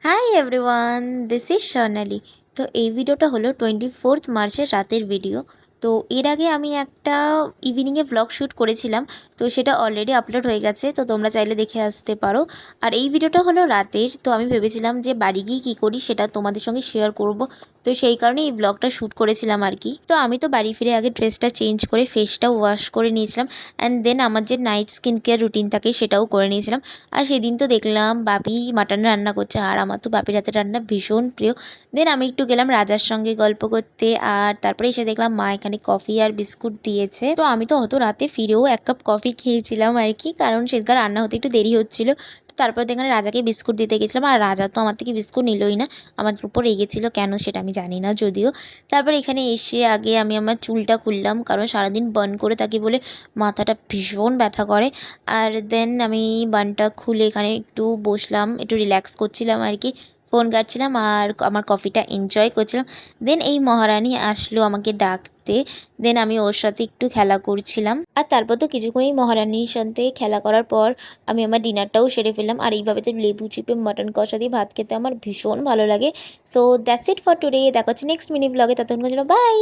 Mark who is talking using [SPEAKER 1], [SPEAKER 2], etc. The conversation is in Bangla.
[SPEAKER 1] হাই এভরিওয়ান, দিস ইজ স্বর্ণালী। তো এই ভিডিওটা হলো 24th মার্চের রাতের ভিডিও। তো এর আগে আমি একটা ইভিনিংয়ে ব্লগ শ্যুট করেছিলাম, তো সেটা অলরেডি আপলোড হয়ে গেছে, তো তোমরা চাইলে দেখে আসতে পারো। আর এই ভিডিওটা হলো রাতের, তো আমি ভেবেছিলাম যে বাড়ি গিয়ে কী করি সেটা তোমাদের সঙ্গে শেয়ার করব। তো সেই কারণে এই ব্লগটা শ্যুট করেছিলাম আর কি। তো আমি তো বাড়ি ফিরে আগে ড্রেসটা চেঞ্জ করে ফেসটা ওয়াশ করে নিয়েছিলাম, অ্যান্ড দেন আমার যে নাইট স্কিন কেয়ার রুটিন থাকে সেটাও করে নিয়েছিলাম। আর সেদিন তো দেখলাম বাপি মাটন রান্না করছে, আর আমার তো বাপির হাতের রান্না ভীষণ প্রিয়। দেন আমি একটু গেলাম রাজার সঙ্গে গল্প করতে, আর তারপরে এসে দেখলাম মা এখানে কফি আর বিস্কুট দিয়েছে। তো আমি তো অত রাতে ফিরেও 1 কাপ কফি খেয়েছিলাম আর কি, কারণ সেদিনকার রান্না হতে একটু দেরি হচ্ছিল। তো তারপরে এখানে রাজাকে বিস্কুট দিতে গেছিলাম, আর রাজা তো আমার থেকে বিস্কুট নিলই না, আমার উপর রেগেছিল কেন সেটা আমি জানি না যদিও। তারপর এখানে এসে আগে আমি আমার চুলটা খুললাম, কারণ সারাদিন বার্ন করে থাকি বলে মাথাটা ভীষণ ব্যথা করে। আর দেন আমি বানটা খুলে এখানে একটু বসলাম, একটু রিল্যাক্স করছিলাম আর কি, ফোন ঘাঁটছিলাম আর আমার কফিটা এনজয় করছিলাম। দেন এই মহারানী আসলো আমাকে ডাকতে, দেন আমি ওর সাথে একটু খেলা করছিলাম। আর তারপর তো কিছুক্ষণই মহারানীর সাথে খেলা করার পর আমি আমার ডিনারটাও সেরে ফেললাম। আর এইভাবে তো লেবু চিপে মাটন কষা দিয়ে ভাত খেতে আমার ভীষণ ভালো লাগে। So that's it for today. দেখা হচ্ছে নেক্সট মিনি ব্লগে, ততক্ষণ জন্য বাই।